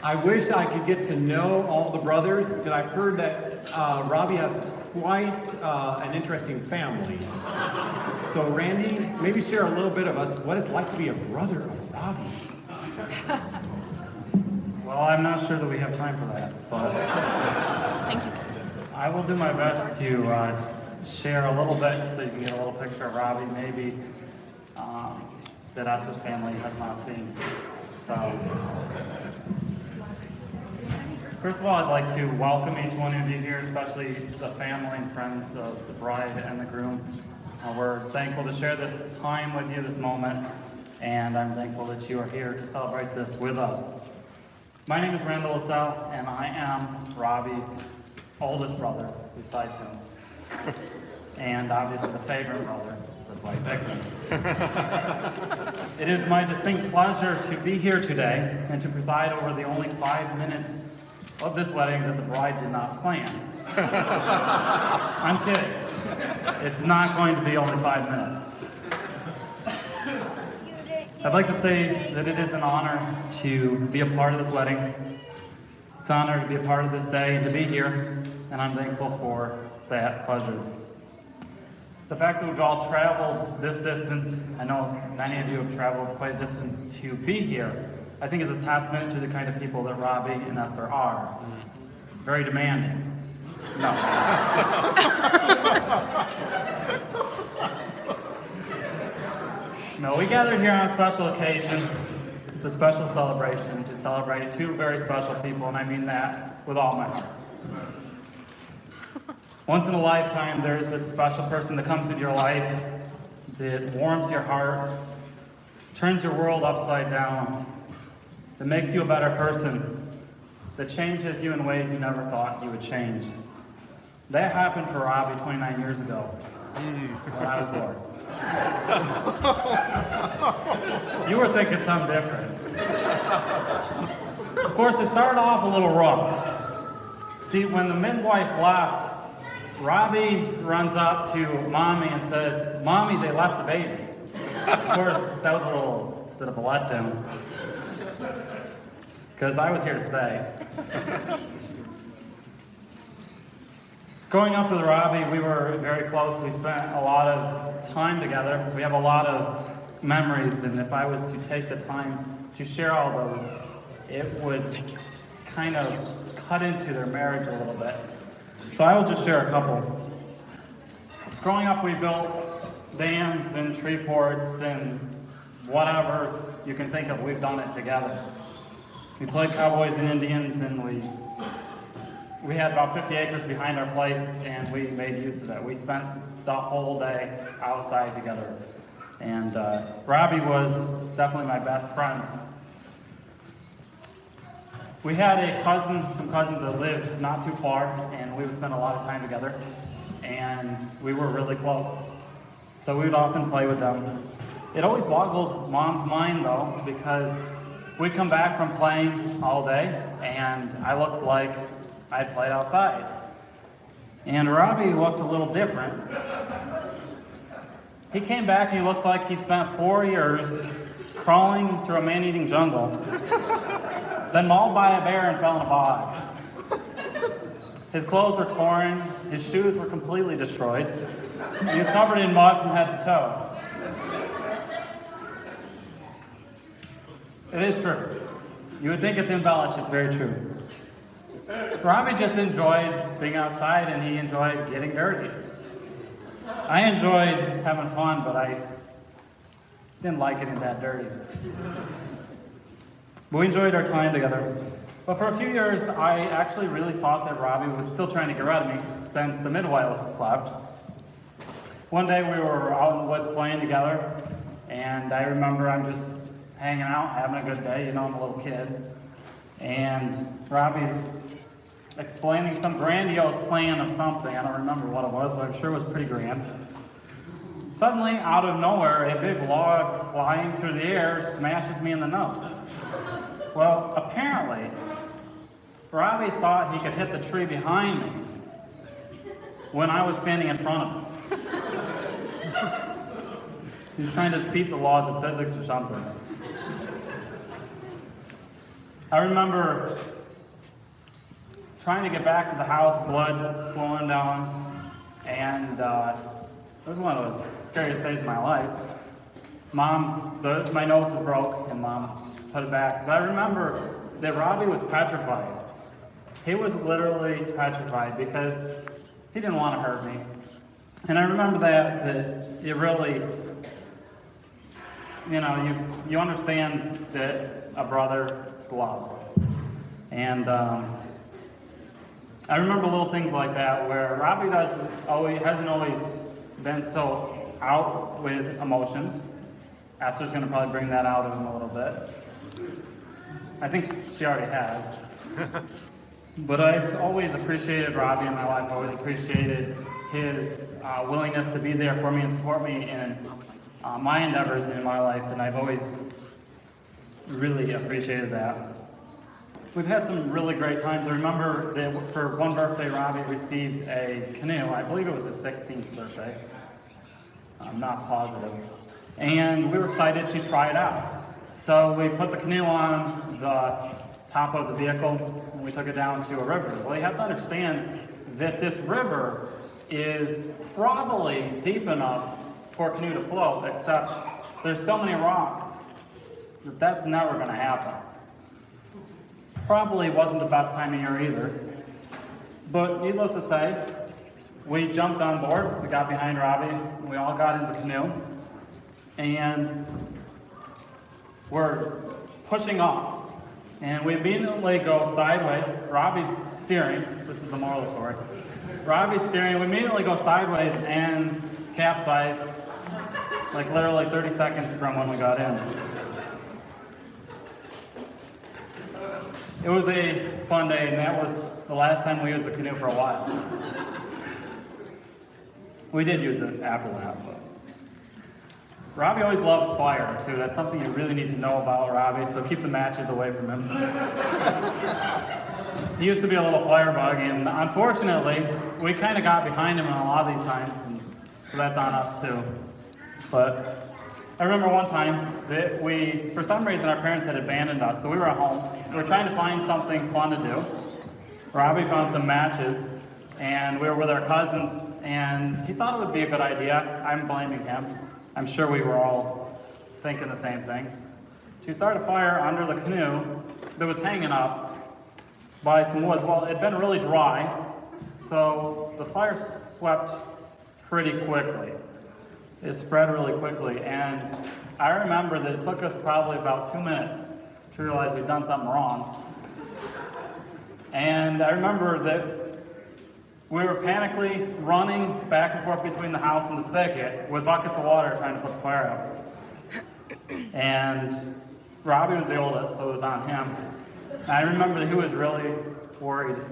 I wish I could get to know all the brothers, but I've heard that Robbie has quite an interesting family. So Randy, maybe share a little bit of us what it's like to be a brother of Robbie. Well, I'm not sure that we have time for that, but Thank you. I will do my best to share a little bit so you can get a little picture of Robbie, maybe that Esther's family has not seen. So, first of all, I'd like to welcome each one of you here, especially the family and friends of the bride and the groom. We're thankful to share this time with you, this moment, and I'm thankful that you are here to celebrate this with us. My name is Randall, and I am Robbie's oldest brother, besides him, and obviously the favorite brother. That's why he picked me. It is my distinct pleasure to be here today and to preside over the only 5 minutes of this wedding that the bride did not plan. I'm kidding. It's not going to be only 5 minutes. I'd like to say that it is an honor to be a part of this wedding. It's an honor to be a part of this day and to be here, and I'm thankful for that pleasure. The fact that we've all traveled this distance, I know many of you have traveled quite a distance to be here, I think is a testament to the kind of people that Robbie and Esther are. Very demanding. No. No, we gathered here on a special occasion. It's a special celebration to celebrate two very special people, and I mean that with all my heart. Once in a lifetime, there's this special person that comes into your life that warms your heart, turns your world upside down, that makes you a better person, that changes you in ways you never thought you would change. That happened for Robbie 29 years ago, when I was born. You were thinking something different. Of course, it started off a little rough. See, when the midwife left, Robbie runs up to Mommy and says, "Mommy, they left the baby." Of course, that was a little bit of a letdown, because I was here to stay. Growing up with Robbie, we were very close. We spent a lot of time together. We have a lot of memories, and if I was to take the time to share all those, it would kind of cut into their marriage a little bit. So I will just share a couple. Growing up, we built dams and tree forts and whatever you can think of, we've done it together. We played cowboys and Indians, and we had about 50 acres behind our place, and we made use of it. We spent the whole day outside together. And Robbie was definitely my best friend. We had some cousins that lived not too far, and we would spend a lot of time together, and we were really close. So we would often play with them. It always boggled Mom's mind, though, because we'd come back from playing all day, and I looked like I'd played outside. And Robbie looked a little different. He came back and he looked like he'd spent 4 years crawling through a man-eating jungle, then mauled by a bear and fell in a bog. His clothes were torn, his shoes were completely destroyed, and he was covered in mud from head to toe. It is true. You would think it's embellished, it's very true. Robbie just enjoyed being outside, and he enjoyed getting dirty. I enjoyed having fun, but I didn't like getting that dirty. But we enjoyed our time together. But for a few years, I actually really thought that Robbie was still trying to get rid of me since the midwife left. One day we were out in the woods playing together, and I remember I'm just hanging out, having a good day. You know, I'm a little kid. And Robbie's explaining some grandiose plan of something. I don't remember what it was, but I'm sure it was pretty grand. Suddenly, out of nowhere, a big log flying through the air smashes me in the nose. Well, apparently, Robbie thought he could hit the tree behind me when I was standing in front of him. He was trying to defeat the laws of physics or something. I remember trying to get back to the house, blood flowing down, and it was one of the scariest days of my life. My nose was broke, and Mom put it back. But I remember that Robbie was petrified. He was literally petrified because he didn't want to hurt me. And I remember that it really, you understand that a brother's love. And I remember little things like that where Robbie hasn't always been so out with emotions. Esther's going to probably bring that out of him a little bit. I think she already has. But I've always appreciated Robbie in my life. I always appreciated his willingness to be there for me and support me in my endeavors in my life, and I've always really appreciated that. We've had some really great times. I remember that for one birthday, Robbie received a canoe. I believe it was his 16th birthday. I'm not positive. And we were excited to try it out. So we put the canoe on the top of the vehicle and we took it down to a river. Well, you have to understand that this river is probably deep enough for a canoe to float, except there's so many rocks that that's never going to happen. Probably wasn't the best time of year either. But needless to say, we jumped on board, we got behind Robbie, we all got in the canoe, and we're pushing off. And we immediately go sideways. Robbie's steering. This is the moral of the story. Robbie's steering. We immediately go sideways and capsize, like literally 30 seconds from when we got in. It was a fun day, and that was the last time we used a canoe for a while. We did use it after that, but Robbie always loved fire, too. That's something you really need to know about Robbie, so keep the matches away from him. He used to be a little firebug, and unfortunately, we kind of got behind him on a lot of these times, and so that's on us, too. But I remember one time that for some reason, our parents had abandoned us, so we were at home. We were trying to find something fun to do. Robbie found some matches, and we were with our cousins, and he thought it would be a good idea. I'm blaming him. I'm sure we were all thinking the same thing. To start a fire under the canoe that was hanging up by some woods. Well, it had been really dry, so the fire swept pretty quickly. It spread really quickly, and I remember that it took us probably about 2 minutes to realize we'd done something wrong. And I remember that we were panically running back and forth between the house and the spigot with buckets of water trying to put the fire out. And Robbie was the oldest, so it was on him. And I remember that he was really worried.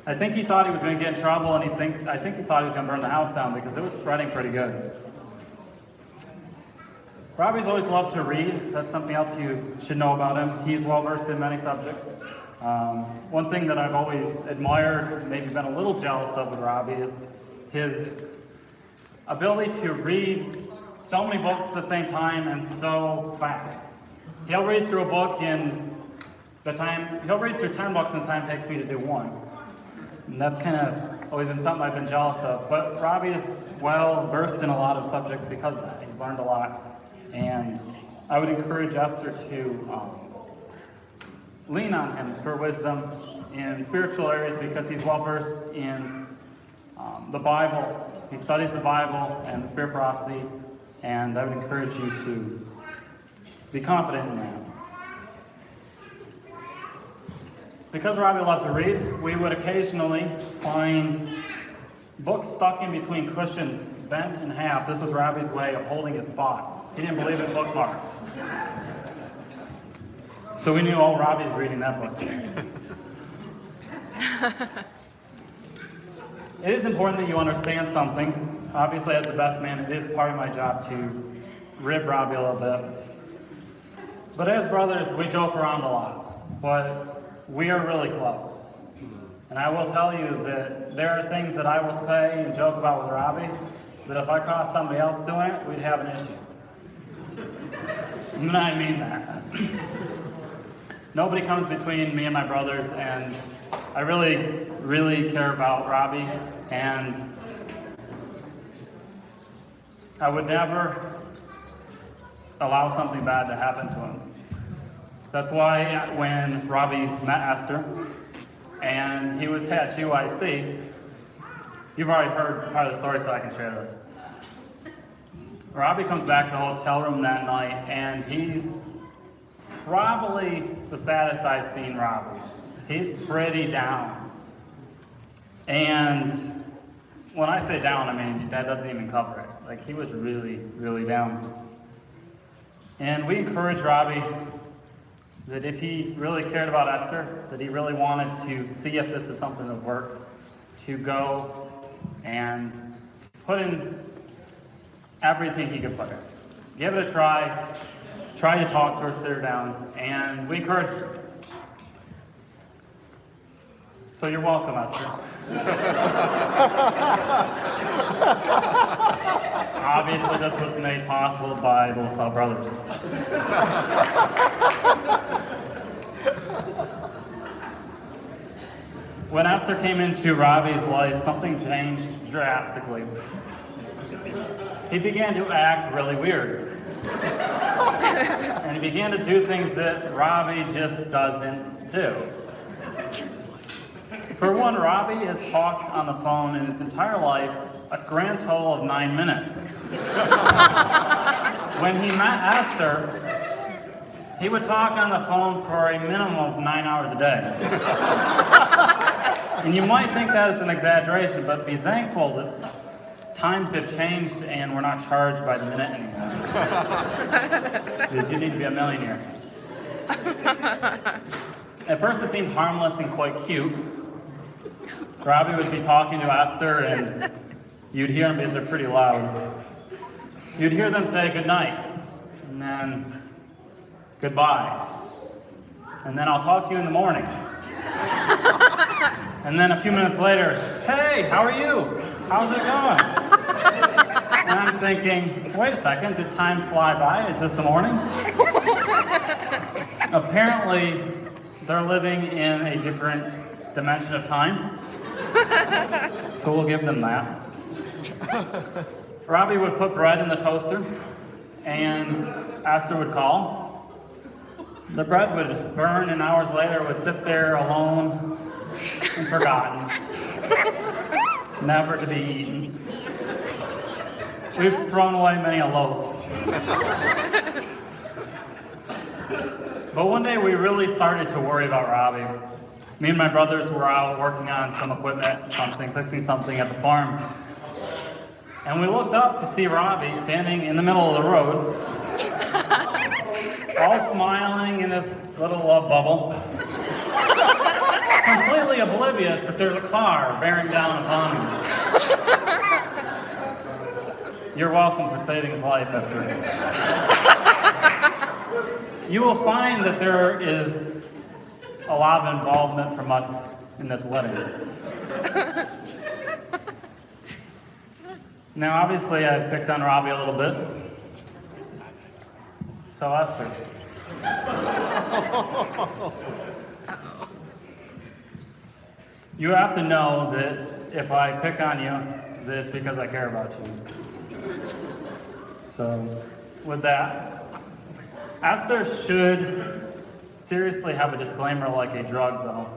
I think he thought he was going to get in trouble, and I think he thought he was going to burn the house down because it was spreading pretty good. Robbie's always loved to read. That's something else you should know about him. He's well versed in many subjects. One thing that I've always admired, maybe been a little jealous of with Robbie, is his ability to read so many books at the same time and so fast. He'll read through a book he'll read through 10 books in the time it takes me to do one. And that's kind of always been something I've been jealous of. But Robbie is well versed in a lot of subjects because of that. He's learned a lot. And I would encourage Esther to lean on him for wisdom in spiritual areas because he's well versed in the Bible. He studies the Bible and the spirit prophecy, and I would encourage you to be confident in that. Because Robbie loved to read, we would occasionally find books stuck in between cushions, bent in half. This was Robbie's way of holding his spot. He didn't believe in bookmarks. So we knew, Robbie's reading that book. It is important that you understand something. Obviously, as the best man, it is part of my job to rib Robbie a little bit. But as brothers, we joke around a lot. But we are really close. And I will tell you that there are things that I will say and joke about with Robbie that if I caught somebody else doing it, we'd have an issue. And I mean that. Nobody comes between me and my brothers, and I really, really care about Robbie, and I would never allow something bad to happen to him. That's why when Robbie met Esther, and he was had GYC, you've already heard part of the story, so I can share this. Robbie comes back to the hotel room that night, and he's probably the saddest I've seen Robbie. He's pretty down. And when I say down, I mean, that doesn't even cover it. Like, he was really, really down. And we encouraged Robbie that if he really cared about Esther, that he really wanted to see if this was something that would work, to go and put in everything he could put in. Give it a try to talk to her, sit her down, and we encouraged her. So you're welcome, Esther. Obviously, this was made possible by the LaSalle brothers. When Esther came into Robbie's life, something changed drastically. He began to act really weird. And he began to do things that Robbie just doesn't do. For one, Robbie has talked on the phone in his entire life a grand total of 9 minutes. When he met Esther, he would talk on the phone for a minimum of 9 hours a day. And you might think that is an exaggeration, but be thankful that times have changed and we're not charged by the minute anymore. Because you need to be a millionaire. At first it seemed harmless and quite cute. Robbie would be talking to Esther and you'd hear them because they're pretty loud. You'd hear them say goodnight, and then goodbye, and then I'll talk to you in the morning. And then a few minutes later, hey, how are you? How's it going? And I'm thinking, wait a second, did time fly by? Is this the morning? Apparently, they're living in a different dimension of time. So we'll give them that. Robbie would put bread in the toaster, and Esther would call. The bread would burn, and hours later would sit there alone and forgotten, never to be eaten. We've thrown away many a loaf. But one day we really started to worry about Robbie. Me and my brothers were out working on some equipment, fixing something at the farm. And we looked up to see Robbie standing in the middle of the road, all smiling in this little love bubble, completely oblivious that there's a car bearing down upon him. You're welcome for saving his life, Esther. You will find that there is a lot of involvement from us in this wedding. Now, obviously, I picked on Robbie a little bit. So, Esther. You have to know that if I pick on you, that it's because I care about you. So, with that, Esther should seriously have a disclaimer like a drug, though.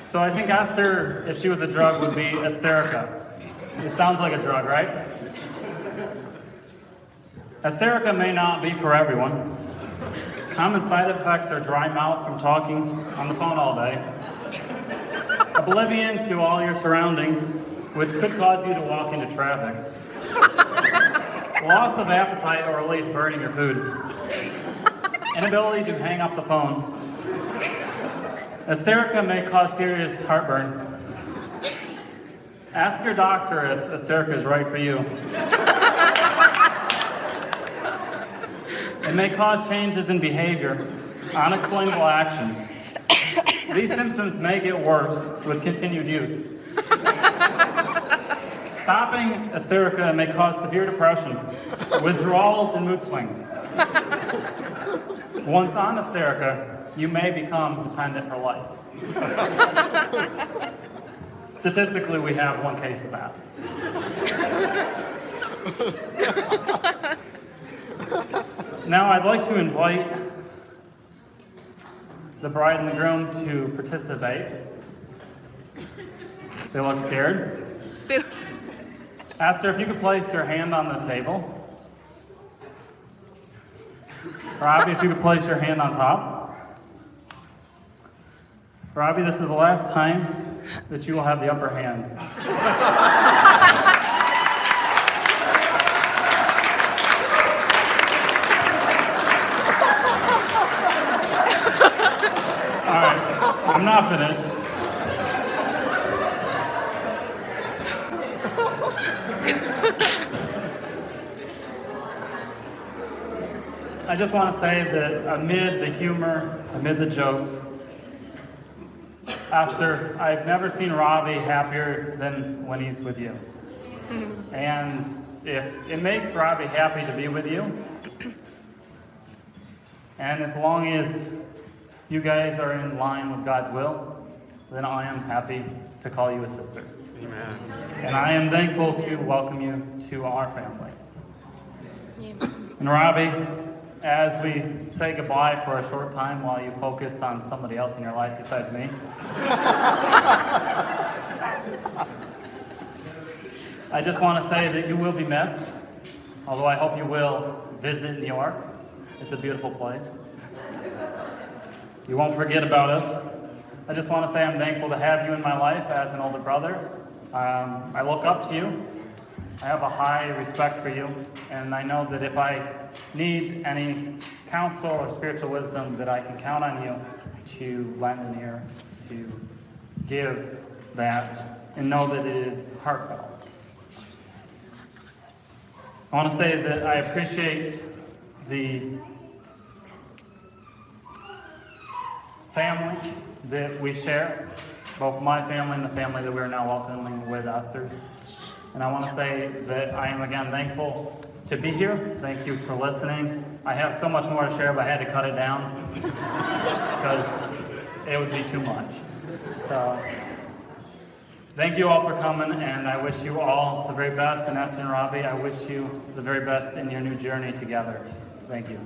So I think Esther, if she was a drug, would be Esterica. It sounds like a drug, right? Esterica may not be for everyone. Common side effects are dry mouth from talking on the phone all day, oblivion to all your surroundings, which could cause you to walk into traffic, loss of appetite or at least burning your food, inability to hang up the phone. Esterica may cause serious heartburn. Ask your doctor if Esterica is right for you. It may cause changes in behavior, unexplainable actions. These symptoms may get worse with continued use. Stopping Esterica may cause severe depression, withdrawals, and mood swings. Once on Esterica, you may become dependent for life. Statistically, we have one case of that. Now, I'd like to invite the bride and the groom to participate. They look scared. Esther, if you could place your hand on the table. Robbie, if you could place your hand on top. Robbie, this is the last time that you will have the upper hand. All right, I'm not finished. I just want to say that amid the humor, amid the jokes, Esther, I've never seen Robbie happier than when he's with you. And if it makes Robbie happy to be with you, and as long as you guys are in line with God's will, then I am happy to call you a sister. Amen. And I am thankful to welcome you to our family. Amen. And Robbie, as we say goodbye for a short time while you focus on somebody else in your life besides me, I just want to say that you will be missed, although I hope you will visit New York. It's a beautiful place. You won't forget about us. I just want to say I'm thankful to have you in my life as an older brother. I look up to you. I have a high respect for you, and I know that if I need any counsel or spiritual wisdom, that I can count on you to lend an ear, to give that, and know that it is heartfelt. I want to say that I appreciate the family that we share, both my family and the family that we're now welcoming with Esther. And I want to say that I am again thankful to be here. Thank you for listening. I have so much more to share, but I had to cut it down because it would be too much. So thank you all for coming, and I wish you all the very best. And Esther and Robbie, I wish you the very best in your new journey together. Thank you.